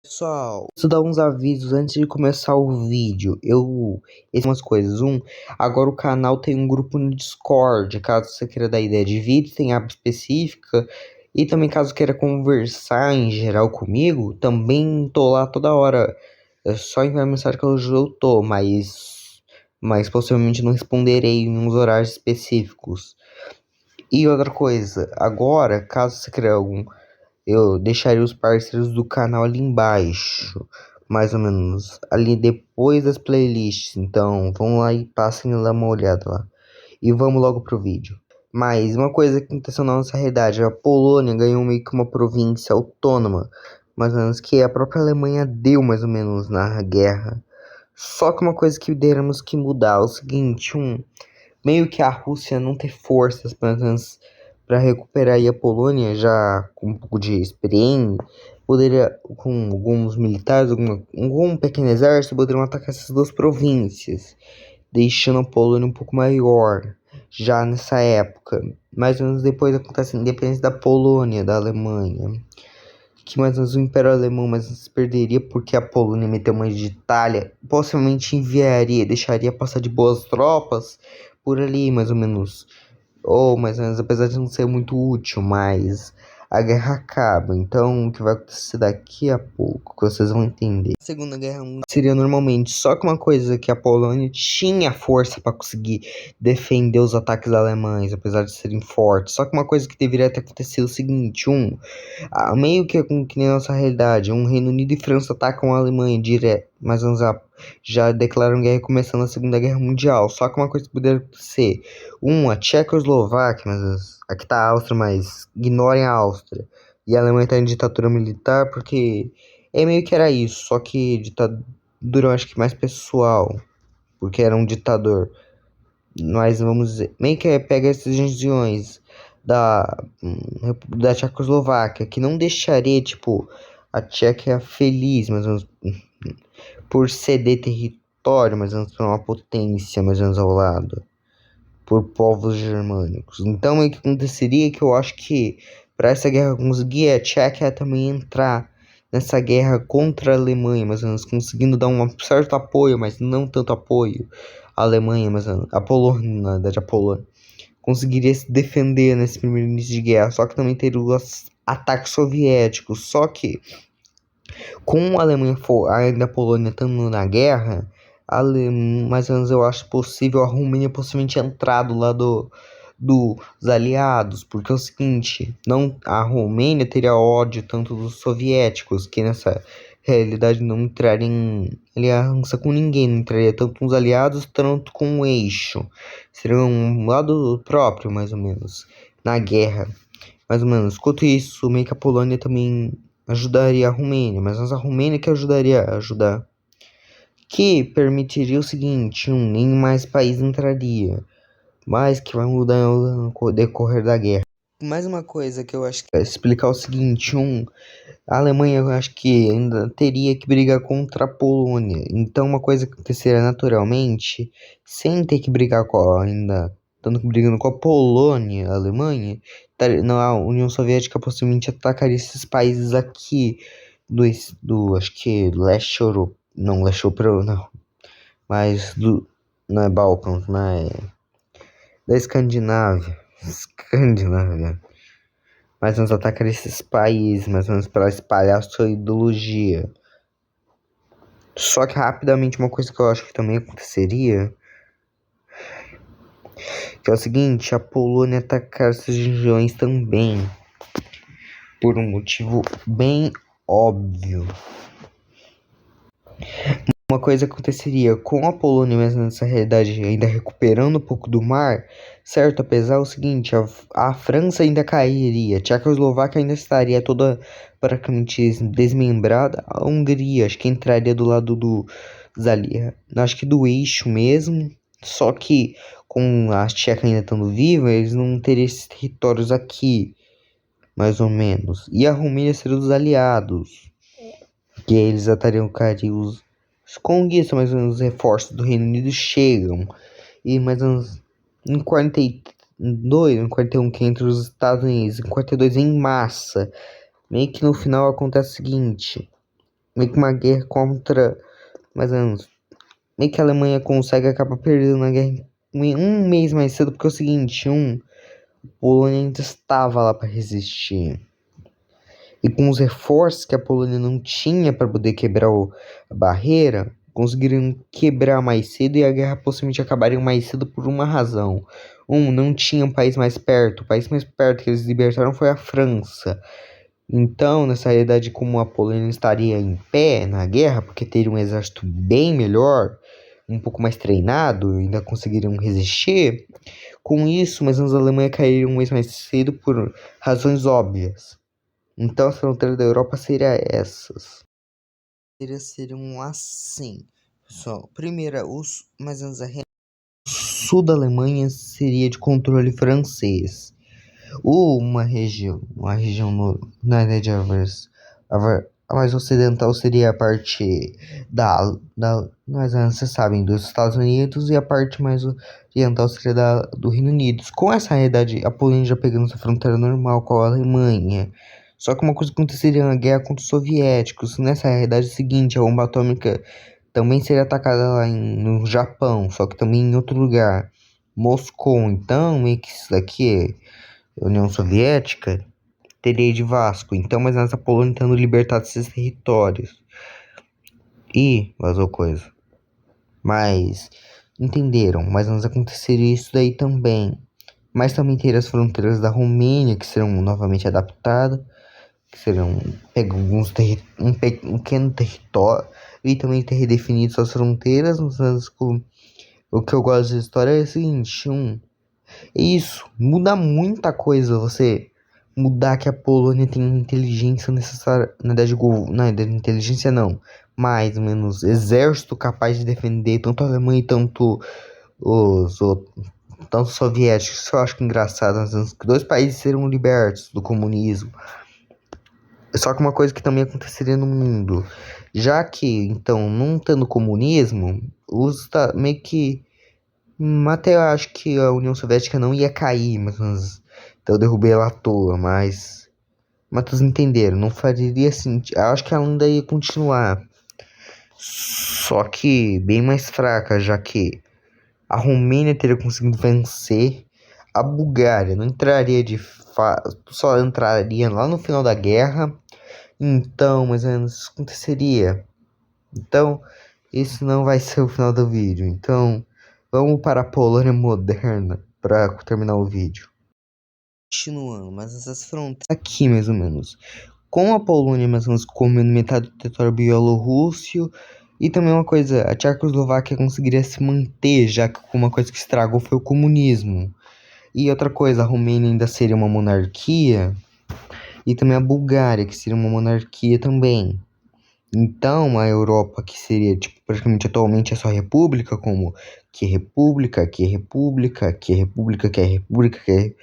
Pessoal, preciso dar uns avisos antes de começar o vídeo. Umas coisas. Agora o canal tem um grupo no Discord. Caso você queira dar ideia de vídeo, tem aba específica. E também caso queira conversar em geral comigo, também tô lá toda hora. É só enviar mensagem que eu tô, mas possivelmente não responderei em uns horários específicos. E outra coisa, agora, caso você queira eu deixaria os parceiros do canal ali embaixo, mais ou menos, ali depois das playlists. Então, vamos lá e passem lá uma olhada lá. E vamos logo pro vídeo. Mas uma coisa que aconteceu na nossa realidade, a Polônia ganhou meio que uma província autônoma, mais ou menos que a própria Alemanha deu mais ou menos na guerra. Só que uma coisa que teremos que mudar é o seguinte, meio que a Rússia não ter forças para recuperar aí a Polônia, já com um pouco de experiência, poderia, com alguns militares, algum pequeno exército, poderiam atacar essas duas províncias, deixando a Polônia um pouco maior, já nessa época. Mais ou menos depois acontece a independência da Polônia, da Alemanha, que mais ou menos o Império Alemão mais ou menos perderia porque a Polônia meteu mão de Itália, possivelmente deixaria passar de boas tropas por ali, mais ou menos. Ou mais ou menos, apesar de não ser muito útil, mas a guerra acaba. Então, o que vai acontecer daqui a pouco, que vocês vão entender. A Segunda Guerra Mundial seria normalmente só que uma coisa que a Polônia tinha força para conseguir defender os ataques alemães, apesar de serem fortes. Só que uma coisa que deveria ter acontecido é o seguinte, meio que nem a nossa realidade, Reino Unido e França atacam a Alemanha direto, mas já declaram guerra começando a Segunda Guerra Mundial. Só que uma coisa que poderia acontecer, a Tchecoslováquia, mas aqui tá a Áustria, mas ignorem a Áustria. E a Alemanha tá em ditadura militar porque meio que era isso, só que ditadura eu acho que mais pessoal, porque era um ditador. Mas vamos dizer, meio que pega essas regiões da Tchecoslováquia, que não deixaria, tipo, a Tchequia feliz, mais ou menos, por ceder território, mais ou menos, para uma potência, mais ou menos, ao lado, por povos germânicos. Então, o que aconteceria que eu acho que, para essa guerra conseguir, a Tchequia também entrar nessa guerra contra a Alemanha, mais ou menos, conseguindo dar um certo apoio, mas não tanto apoio à Alemanha, mas a Polônia, na verdade, a Polônia conseguiria se defender nesse primeiro início de guerra, só que também teria os ataques soviéticos. Só que com a Alemanha ainda a Polônia estando na guerra, mais ou menos eu acho possível a Romênia possivelmente entrar do lado dos aliados, porque é o seguinte, não, a Romênia teria ódio tanto dos soviéticos, que nessa realidade não entraria em aliança com ninguém, não entraria tanto com os aliados, tanto com o eixo, seria um lado próprio, mais ou menos, na guerra, mais ou menos. Enquanto isso, meio que a Polônia também ajudaria a Romênia, mas a Romênia que ajudaria a ajudar, que permitiria o seguinte, nem mais país entraria, mas que vai mudar no decorrer da guerra. Mais uma coisa que eu acho que é explicar o seguinte, a Alemanha eu acho que ainda teria que brigar contra a Polônia, então uma coisa que aconteceria naturalmente, sem ter que brigar ainda, tanto que brigando com a Polônia, a Alemanha, não, a União Soviética possivelmente atacaria esses países aqui acho que leste europeu, não, leste europeu não, mas não é Balcãs, mas da Escandinávia, mais ou menos atacaria esses países, mais ou menos para espalhar sua ideologia. Só que rapidamente uma coisa que eu acho que também aconteceria, que é o seguinte, a Polônia atacar essas regiões também, por um motivo bem óbvio. Uma coisa aconteceria com a Polônia mesmo nessa realidade, ainda recuperando um pouco do mar, certo? Apesar do seguinte, a França ainda cairia, a Tchecoslováquia ainda estaria toda praticamente desmembrada, a Hungria acho que entraria do lado acho que do eixo mesmo, só que com a Tcheca ainda estando viva, eles não teriam esses territórios aqui, mais ou menos. E a Romênia seria dos aliados, que eles atariam os conquistas, mais ou menos, os reforços do Reino Unido chegam. E mais ou menos em 42, em 41 que entra os Estados Unidos, em 42 em massa. Meio que no final acontece o seguinte, meio que uma guerra contra, mais ou menos, meio que a Alemanha consegue acabar perdendo a guerra um mês mais cedo, porque é o seguinte, a Polônia ainda estava lá para resistir. E com os reforços que a Polônia não tinha para poder quebrar a barreira, conseguiram quebrar mais cedo e a guerra possivelmente acabaria mais cedo por uma razão. Não tinha um país mais perto. O país mais perto que eles libertaram foi a França. Então, nessa realidade, como a Polônia estaria em pé na guerra, porque teria um exército bem melhor, um pouco mais treinado, ainda conseguiriam resistir, com isso, mas as Alemanha cairiam um mês mais cedo por razões óbvias. Então, as fronteiras da Europa seriam essas. Seriam assim, pessoal. Primeira, mais ou menos o sul da Alemanha seria de controle francês. Uma região na verdade, a mais ocidental seria a parte mas vocês sabem, dos Estados Unidos, e a parte mais oriental seria do Reino Unido. Com essa realidade, a Polônia já pegando sua fronteira normal com a Alemanha. Só que uma coisa que aconteceria na guerra contra os soviéticos. Nessa realidade é o seguinte, a bomba atômica também seria atacada lá no Japão, só que também em outro lugar. Moscou, então, meio que isso daqui União Soviética teria de Vasco. Então, mas nessa Polônia tendo libertado esses territórios. E vazou coisa. Mas entenderam, mas não aconteceria isso daí também. Mas também teria as fronteiras da Romênia que serão novamente adaptadas, que serão um pequeno território e também ter redefinido suas fronteiras. O que eu gosto da história é o seguinte, isso muda muita coisa você mudar que a Polônia tem inteligência necessária, na verdade, não, inteligência não, mais ou menos exército capaz de defender tanto a Alemanha e tanto os outros, tanto os soviéticos. Isso eu acho engraçado, que dois países serão libertos do comunismo. Só que uma coisa que também aconteceria no mundo, já que então não tendo comunismo, meio que até eu acho que a União Soviética não ia cair, então eu derrubei ela à toa, mas vocês entenderam, não faria sentido. Acho que ela ainda ia continuar, só que bem mais fraca, já que a Romênia teria conseguido vencer, a Bulgária não entraria só entraria lá no final da guerra. Então, mais ou menos isso aconteceria. Então, isso não vai ser o final do vídeo. Então, vamos para a Polônia moderna para terminar o vídeo. Continuando, mas essas fronteiras aqui mais ou menos. Com a Polônia mais ou menos comendo metade do território bielorrusso. E também uma coisa, a Tchecoslováquia conseguiria se manter, já que uma coisa que estragou foi o comunismo. E outra coisa, a Romênia ainda seria uma monarquia. E também a Bulgária, que seria uma monarquia também. Então, a Europa, que seria, tipo, praticamente atualmente é só república, como que república, que república, que república, que é república, que é...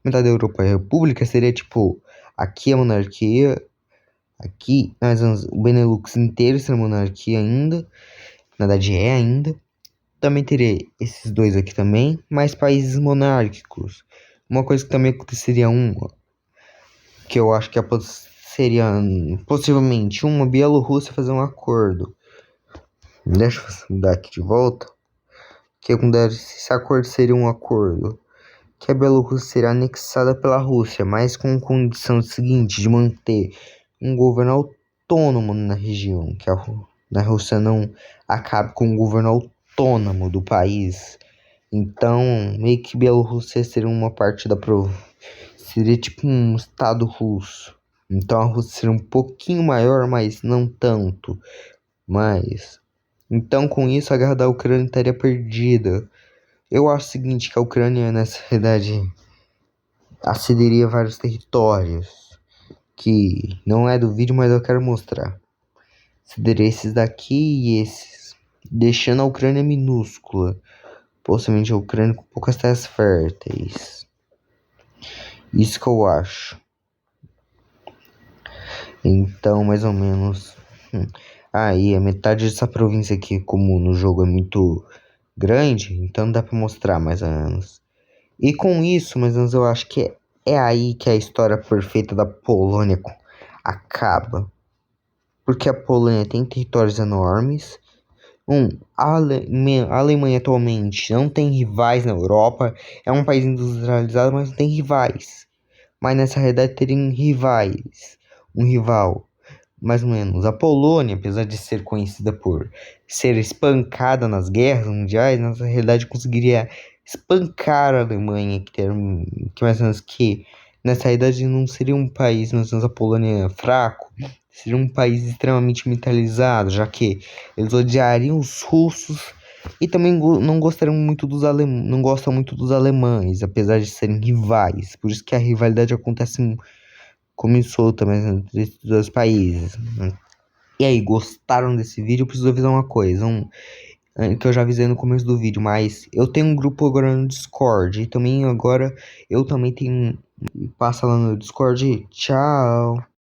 Metade da Europa é república, seria, tipo, aqui a monarquia, aqui, o Benelux inteiro seria monarquia ainda, na verdade é ainda. Também teria esses dois aqui também, mais países monárquicos. Uma coisa que também aconteceria, que eu acho que seria possivelmente uma Bielorrússia fazer um acordo. Deixa eu mudar aqui de volta. Que esse acordo seria um acordo que a Bielorrússia seria anexada pela Rússia, mas com condição seguinte de manter um governo autônomo na região, que a Rússia não acabe com o governo autônomo do país. Então, meio que Bielorrússia seria uma parte da província. Seria tipo um estado russo. Então a Rússia seria um pouquinho maior, mas não tanto. Então com isso a guerra da Ucrânia estaria perdida. Eu acho o seguinte, que a Ucrânia nessa realidade acederia vários territórios. Que não é do vídeo, mas eu quero mostrar. Cederia esses daqui e esses. Deixando a Ucrânia minúscula. Possivelmente a Ucrânia com poucas terras férteis. Isso que eu acho. Então, mais ou menos. Aí, a metade dessa província aqui, como no jogo é muito grande, então dá pra mostrar mais ou menos. E com isso, mais ou menos, eu acho que é aí que a história perfeita da Polônia acaba. porque a Polônia tem territórios enormes. A Alemanha atualmente não tem rivais na Europa, é um país industrializado, mas não tem rivais. Mas nessa realidade teriam rivais, um rival, mais ou menos. A Polônia, apesar de ser conhecida por ser espancada nas guerras mundiais, nessa realidade conseguiria espancar a Alemanha, que mais ou menos que nessa realidade não seria um país, mais ou menos a Polônia fraco, seria um país extremamente militarizado, já que eles odiariam os russos e também não gostariam muito não gostam muito dos alemães, apesar de serem rivais. Por isso que a rivalidade acontece, começou também entre esses dois países. E aí, gostaram desse vídeo? Eu preciso avisar uma coisa, que eu já avisei no começo do vídeo, mas eu tenho um grupo agora no Discord, e também agora eu também tenho, passa lá no Discord, tchau!